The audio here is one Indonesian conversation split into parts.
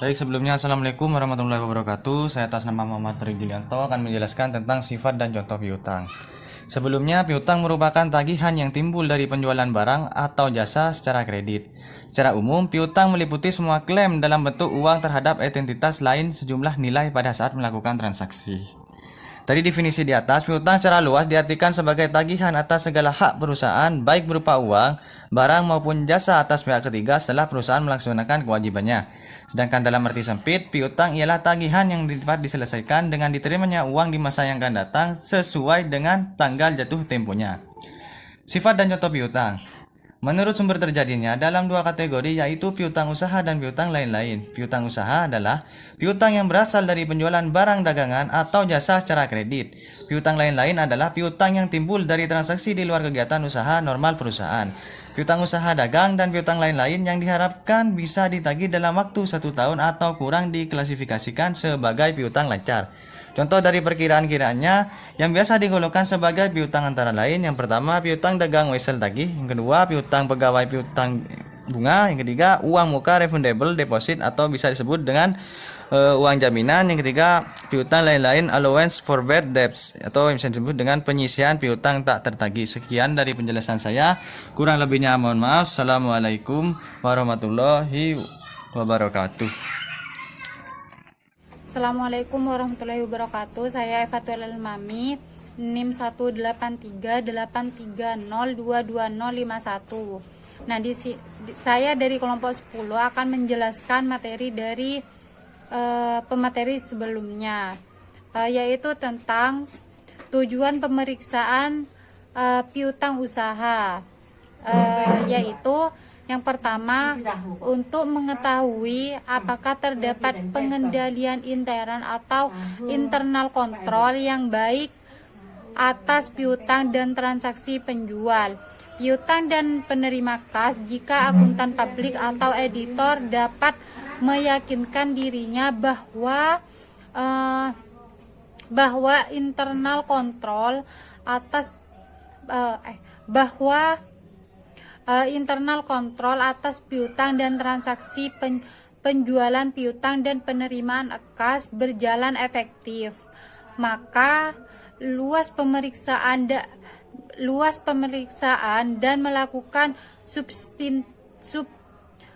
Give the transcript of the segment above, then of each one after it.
Baik, sebelumnya Assalamualaikum warahmatullahi wabarakatuh. Saya atas nama Muhammad Tri Julianto akan menjelaskan tentang sifat dan contoh piutang. Sebelumnya, piutang merupakan tagihan yang timbul dari penjualan barang atau jasa secara kredit. Secara umum, piutang meliputi semua klaim dalam bentuk uang terhadap entitas lain sejumlah nilai pada saat melakukan transaksi. Dari definisi di atas, piutang secara luas diartikan sebagai tagihan atas segala hak perusahaan, baik berupa uang, barang maupun jasa atas pihak ketiga setelah perusahaan melaksanakan kewajibannya. Sedangkan dalam arti sempit, piutang ialah tagihan yang dapat diselesaikan dengan diterimanya uang di masa yang akan datang sesuai dengan tanggal jatuh temponya. Sifat dan contoh piutang. Menurut sumber terjadinya dalam dua kategori, yaitu piutang usaha dan piutang lain-lain. Piutang usaha adalah piutang yang berasal dari penjualan barang dagangan atau jasa secara kredit. Piutang lain-lain adalah piutang yang timbul dari transaksi di luar kegiatan usaha normal perusahaan. Piutang usaha dagang dan piutang lain-lain yang diharapkan bisa ditagih dalam waktu 1 tahun atau kurang diklasifikasikan sebagai piutang lancar. Contoh dari perkiraan-kiraannya yang biasa digolongkan sebagai piutang antara lain: yang pertama, piutang dagang wesel tagih; yang kedua, piutang pegawai piutang bunga; yang ketiga, uang muka refundable deposit atau bisa disebut dengan uang jaminan; yang ketiga, piutang lain-lain allowance for bad debts atau bisa disebut dengan penyisian piutang tak tertagih. Sekian dari penjelasan saya, kurang lebihnya mohon maaf. Assalamualaikum warahmatullahi wabarakatuh. Assalamualaikum warahmatullahi wabarakatuh. Saya Eva Tuel Mami, NIM 18383022051. Nah, saya dari kelompok 10 akan menjelaskan materi dari pemateri sebelumnya, yaitu tentang tujuan pemeriksaan piutang usaha, yaitu yang pertama, untuk mengetahui apakah terdapat pengendalian intern atau internal kontrol yang baik atas piutang dan transaksi penjual, piutang dan penerima kas jika akuntan publik atau editor dapat meyakinkan dirinya bahwa internal kontrol atas internal kontrol atas piutang dan transaksi penjualan piutang dan penerimaan kas berjalan efektif, maka luas pemeriksaan dan melakukan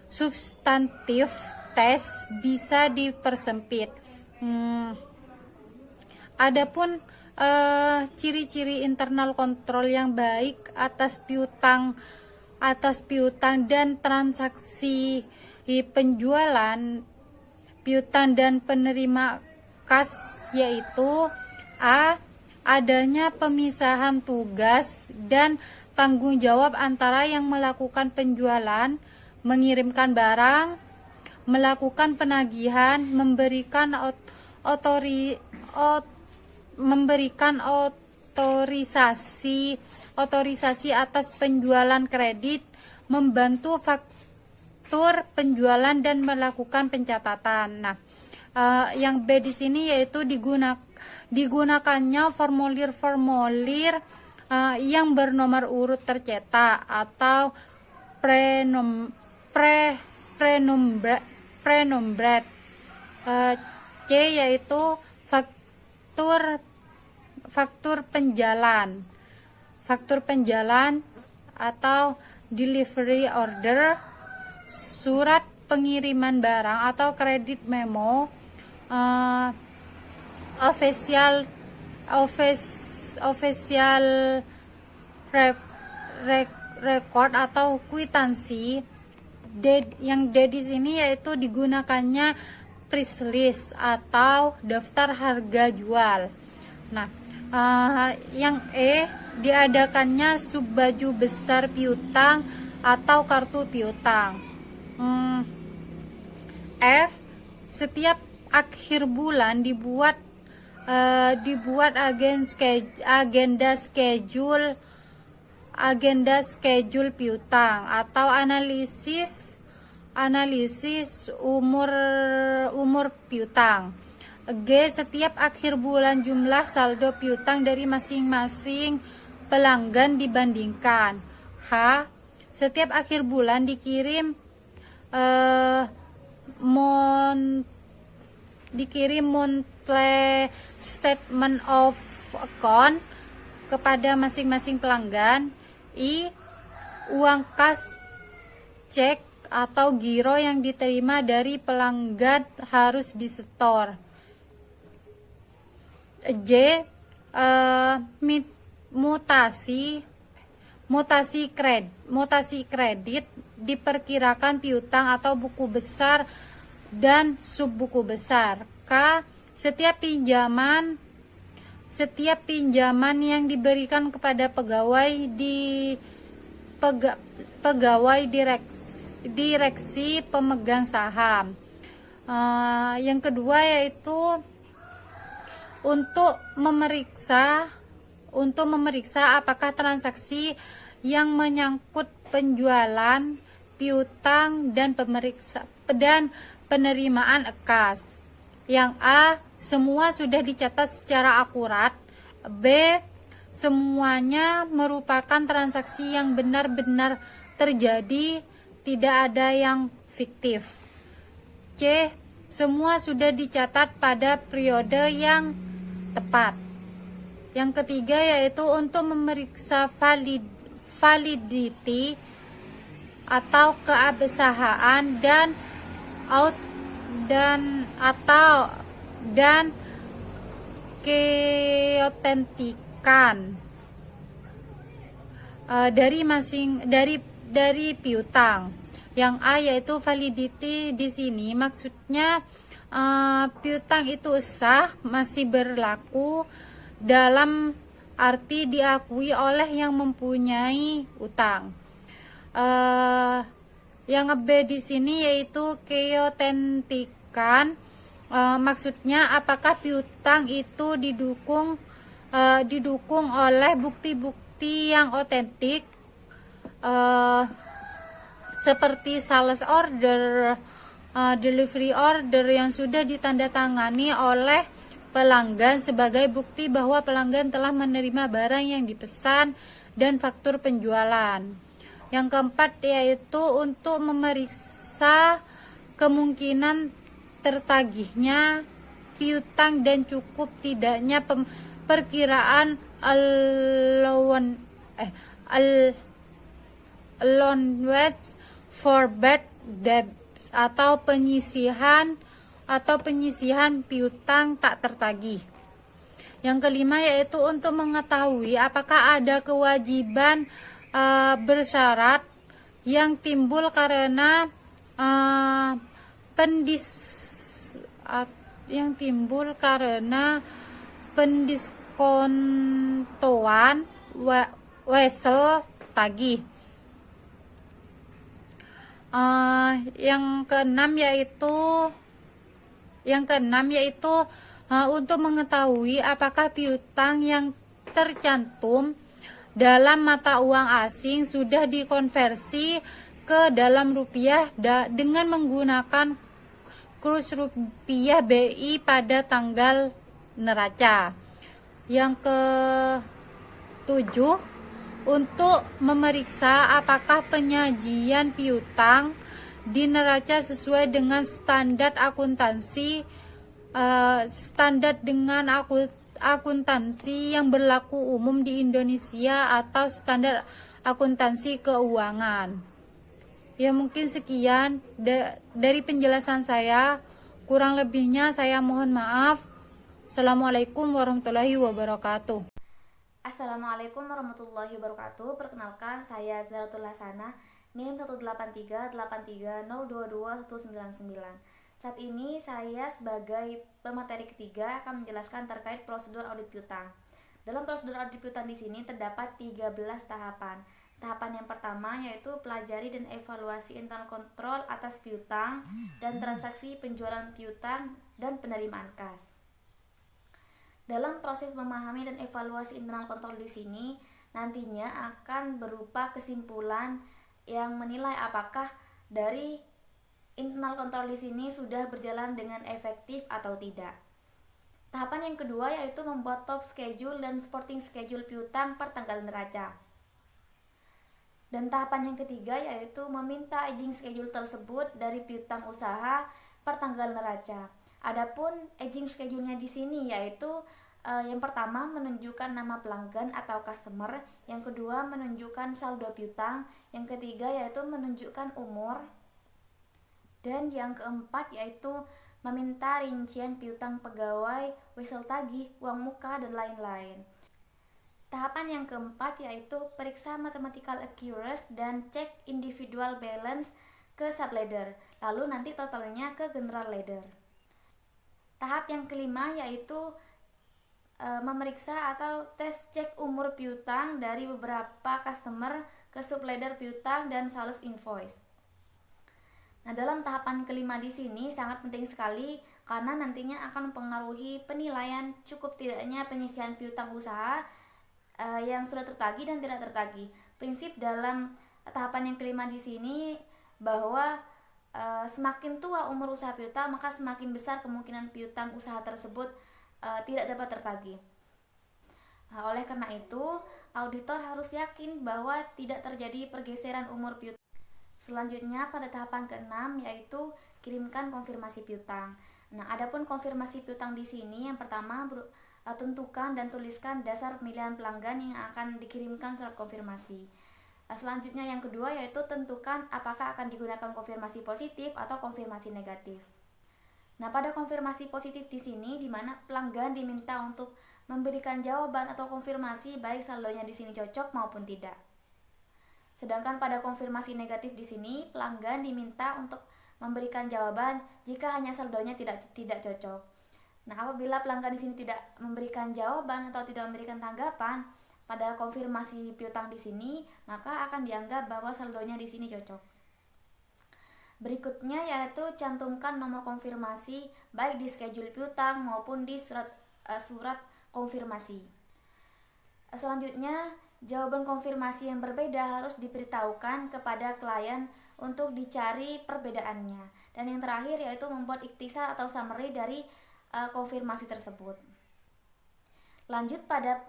substantif tes bisa dipersempit. Adapun ciri-ciri internal kontrol yang baik atas piutang dan transaksi penjualan piutang dan penerima kas, yaitu A. Adanya pemisahan tugas dan tanggung jawab antara yang melakukan penjualan, mengirimkan barang, melakukan penagihan, memberikan otorisasi atas penjualan kredit, membantu faktur penjualan dan melakukan pencatatan. Nah, yang B di sini yaitu digunakannya formulir-formulir yang bernomor urut tercetak atau prenumbrat. C yaitu faktur penjalan atau delivery order, surat pengiriman barang atau kredit memo, official record atau kwitansi. Yang D di sini yaitu digunakannya price list atau daftar harga jual. Nah, yang E, diadakannya subbaju besar piutang atau kartu piutang. F, setiap akhir bulan dibuat agenda schedule piutang atau analisis umur piutang. G, setiap akhir bulan jumlah saldo piutang dari masing-masing pelanggan dibandingkan. H, setiap akhir bulan dikirim monthly statement of account kepada masing-masing pelanggan. I. Uang kas cek atau giro yang diterima dari pelanggan harus disetor. J. Mutasi kredit diperkirakan piutang atau buku besar dan subbuku besar. K. Setiap pinjaman yang diberikan kepada pegawai direksi pemegang saham. Yang kedua yaitu untuk memeriksa apakah transaksi yang menyangkut penjualan, piutang dan penerimaan kas. Yang A. Semua sudah dicatat secara akurat. B. Semuanya merupakan transaksi yang benar-benar terjadi, tidak ada yang fiktif. C. Semua sudah dicatat pada periode yang tepat. Yang ketiga yaitu untuk memeriksa validity atau keabsahan dan keotentikan dari piutang. Yang A yaitu validity, di sini maksudnya piutang itu sah, masih berlaku dalam arti diakui oleh yang mempunyai utang. Yang B di sini yaitu keotentikan, maksudnya apakah piutang itu didukung oleh bukti-bukti yang otentik, seperti sales order, delivery order yang sudah ditandatangani oleh pelanggan sebagai bukti bahwa pelanggan telah menerima barang yang dipesan, dan faktur penjualan. Yang keempat yaitu untuk memeriksa kemungkinan tertagihnya piutang dan cukup tidaknya perkiraan allowance for bad debts atau penyisihan piutang tak tertagih. Yang kelima yaitu untuk mengetahui apakah ada kewajiban bersyarat yang timbul karena pendiskontoan wesel tagih. Yang keenam yaitu untuk mengetahui apakah piutang yang tercantum dalam mata uang asing sudah dikonversi ke dalam rupiah dengan menggunakan kurs rupiah BI pada tanggal neraca. Yang ketujuh, untuk memeriksa apakah penyajian piutang di neraca sesuai dengan standar akuntansi yang berlaku umum di Indonesia atau standar akuntansi keuangan. Ya, mungkin sekian dari penjelasan saya. Kurang lebihnya saya mohon maaf. Assalamualaikum warahmatullahi wabarakatuh. Assalamualaikum warahmatullahi wabarakatuh. Perkenalkan, saya Zaratul Hasanah, NIM 18383022199. Saat ini saya sebagai pemateri ketiga akan menjelaskan terkait prosedur audit piutang. Dalam prosedur audit piutang di sini terdapat 13 tahapan. Tahapan yang pertama yaitu pelajari dan evaluasi internal kontrol atas piutang dan transaksi penjualan piutang dan penerimaan kas. Dalam proses memahami dan evaluasi internal kontrol di sini nantinya akan berupa kesimpulan yang menilai apakah dari internal kontrol di sini sudah berjalan dengan efektif atau tidak. Tahapan yang kedua yaitu membuat top schedule dan sporting schedule piutang per tanggal neraca. Dan tahapan yang ketiga yaitu meminta aging schedule tersebut dari piutang usaha pertanggal neraca. Adapun aging schedule-nya di sini yaitu yang pertama menunjukkan nama pelanggan atau customer, yang kedua menunjukkan saldo piutang, yang ketiga yaitu menunjukkan umur, dan yang keempat yaitu meminta rincian piutang pegawai, wesel tagih, uang muka, dan lain-lain. Tahapan yang keempat yaitu periksa mathematical accuracy dan cek individual balance ke subledger, lalu nanti totalnya ke general ledger. Tahap yang kelima yaitu memeriksa atau tes cek umur piutang dari beberapa customer ke subledger piutang dan sales invoice. Nah, dalam tahapan kelima di sini sangat penting sekali karena nantinya akan mempengaruhi penilaian cukup tidaknya penyisihan piutang usaha yang sudah tertagih dan tidak tertagih. Prinsip dalam tahapan yang kelima di sini bahwa semakin tua umur usaha piutang, maka semakin besar kemungkinan piutang usaha tersebut tidak dapat tertagih. Nah, oleh karena itu, auditor harus yakin bahwa tidak terjadi pergeseran umur piutang. Selanjutnya pada tahapan ke-6 yaitu kirimkan konfirmasi piutang. Nah, adapun konfirmasi piutang di sini yang pertama tentukan dan tuliskan dasar pemilihan pelanggan yang akan dikirimkan surat konfirmasi. Selanjutnya yang kedua yaitu tentukan apakah akan digunakan konfirmasi positif atau konfirmasi negatif. Nah, pada konfirmasi positif di sini di mana pelanggan diminta untuk memberikan jawaban atau konfirmasi baik saldonya di sini cocok maupun tidak. Sedangkan pada konfirmasi negatif di sini, pelanggan diminta untuk memberikan jawaban jika hanya saldonya tidak cocok. Nah, apabila pelanggan di sini tidak memberikan jawaban atau tidak memberikan tanggapan pada konfirmasi piutang di sini, maka akan dianggap bahwa saldonya di sini cocok. Berikutnya yaitu cantumkan nomor konfirmasi baik di schedule piutang maupun di surat konfirmasi. Selanjutnya, jawaban konfirmasi yang berbeda harus diberitahukan kepada klien untuk dicari perbedaannya. Dan yang terakhir yaitu membuat ikhtisar atau summary dari konfirmasi tersebut. Lanjut pada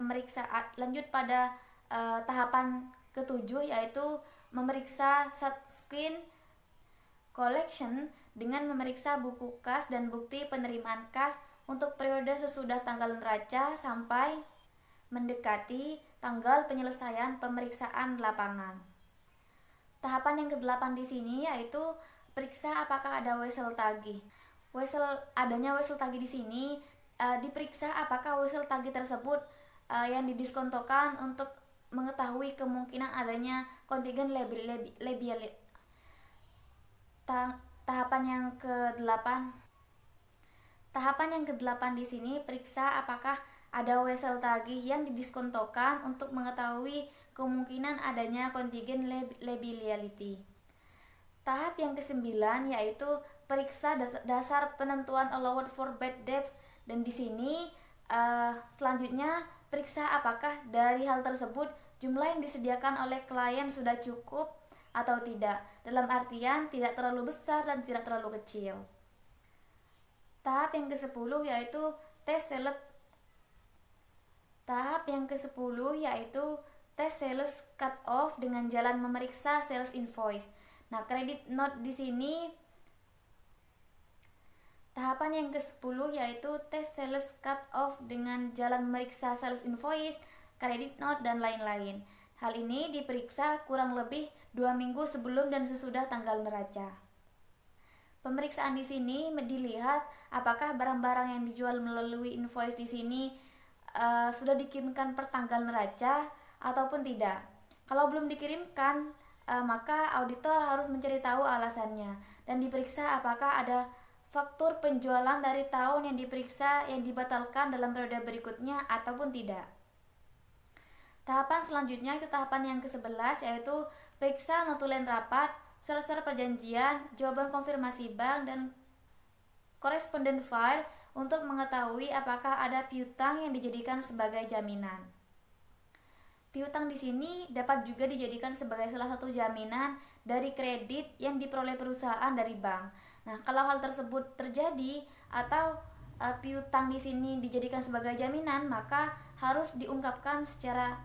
tahapan ketujuh yaitu memeriksa subsequent collection dengan memeriksa buku kas dan bukti penerimaan kas untuk periode sesudah tanggal neraca sampai mendekati tanggal penyelesaian pemeriksaan lapangan. Tahapan yang ke-8 di sini yaitu periksa apakah ada wesel tagih. Adanya wesel tagih di sini diperiksa apakah wesel tagih tersebut yang didiskontokan untuk mengetahui kemungkinan adanya kontingen liability. Tahapan yang ke-8 di sini periksa apakah ada wesel tagih yang didiskontokan untuk mengetahui kemungkinan adanya kontingen liability. Tahap yang ke-9 yaitu periksa dasar penentuan allowed for bad debts, dan di sini selanjutnya periksa apakah dari hal tersebut jumlah yang disediakan oleh klien sudah cukup atau tidak, dalam artian tidak terlalu besar dan tidak terlalu kecil. Tahap yang ke-10 yaitu tes sales cut off dengan jalan memeriksa sales invoice. Nah, credit note di sini tahapan yang ke-10 yaitu tes sales cut off dengan jalan memeriksa sales invoice, credit note, dan lain-lain. Hal ini diperiksa kurang lebih 2 minggu sebelum dan sesudah tanggal neraca. Pemeriksaan di sini dilihat apakah barang-barang yang dijual melalui invoice di sini sudah dikirimkan per tanggal neraca ataupun tidak. Kalau belum dikirimkan, maka auditor harus mencari tahu alasannya dan diperiksa apakah ada faktur penjualan dari tahun yang diperiksa yang dibatalkan dalam periode berikutnya ataupun tidak. Tahapan selanjutnya itu tahapan yang ke-11 yaitu periksa notulen rapat, surat-surat perjanjian, jawaban konfirmasi bank, dan correspondent file untuk mengetahui apakah ada piutang yang dijadikan sebagai jaminan. Piutang di sini dapat juga dijadikan sebagai salah satu jaminan dari kredit yang diperoleh perusahaan dari bank. Nah, kalau hal tersebut terjadi atau piutang di sini dijadikan sebagai jaminan, maka harus diungkapkan secara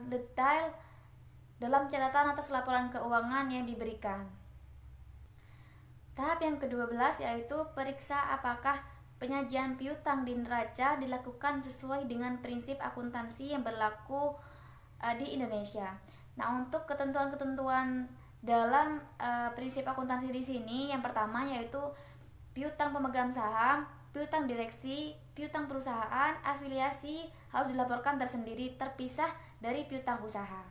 detail dalam catatan atas laporan keuangan yang diberikan. Tahap yang ke-12 yaitu periksa apakah penyajian piutang di neraca dilakukan sesuai dengan prinsip akuntansi yang berlaku di Indonesia. Nah, untuk ketentuan-ketentuan dalam prinsip akuntansi di sini, yang pertama yaitu piutang pemegang saham, piutang direksi, piutang perusahaan, afiliasi harus dilaporkan tersendiri terpisah dari piutang usaha.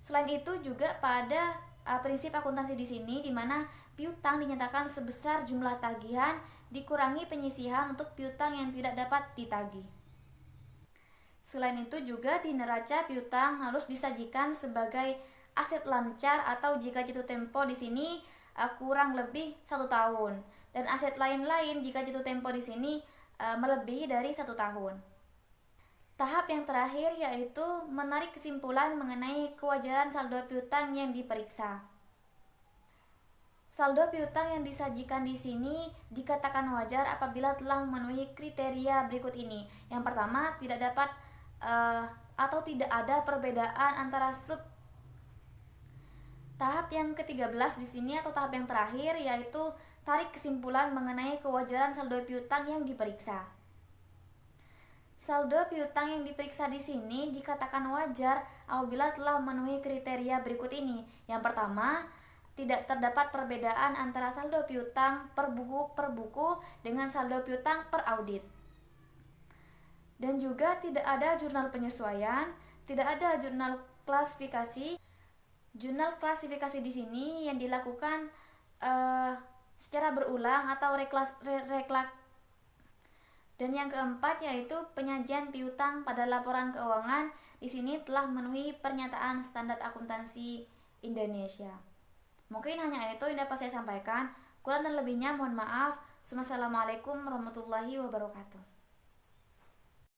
Selain itu juga pada prinsip akuntansi di sini di mana piutang dinyatakan sebesar jumlah tagihan dikurangi penyisihan untuk piutang yang tidak dapat ditagih. Selain itu juga di neraca piutang harus disajikan sebagai aset lancar atau jika jatuh tempo di sini kurang lebih 1 tahun, dan aset lain-lain jika jatuh tempo di sini melebihi dari 1 tahun. Tahap yang terakhir yaitu menarik kesimpulan mengenai kewajaran saldo piutang yang diperiksa. Saldo piutang yang disajikan di sini dikatakan wajar apabila telah memenuhi kriteria berikut ini. Yang pertama, tidak dapat atau tidak ada perbedaan antara Tahap yang ke-13 di sini atau tahap yang terakhir yaitu tarik kesimpulan mengenai kewajaran saldo piutang yang diperiksa. Saldo piutang yang diperiksa di sini dikatakan wajar apabila telah memenuhi kriteria berikut ini. Yang pertama, tidak terdapat perbedaan antara saldo piutang per buku dengan saldo piutang per audit. Dan juga tidak ada jurnal penyesuaian, tidak ada jurnal klasifikasi. Jurnal klasifikasi di sini yang dilakukan secara berulang atau Dan yang keempat yaitu penyajian piutang pada laporan keuangan di sini telah memenuhi pernyataan standar akuntansi Indonesia. Mungkin hanya itu yang dapat saya sampaikan. Kurang dan lebihnya mohon maaf. Wassalamualaikum warahmatullahi wabarakatuh.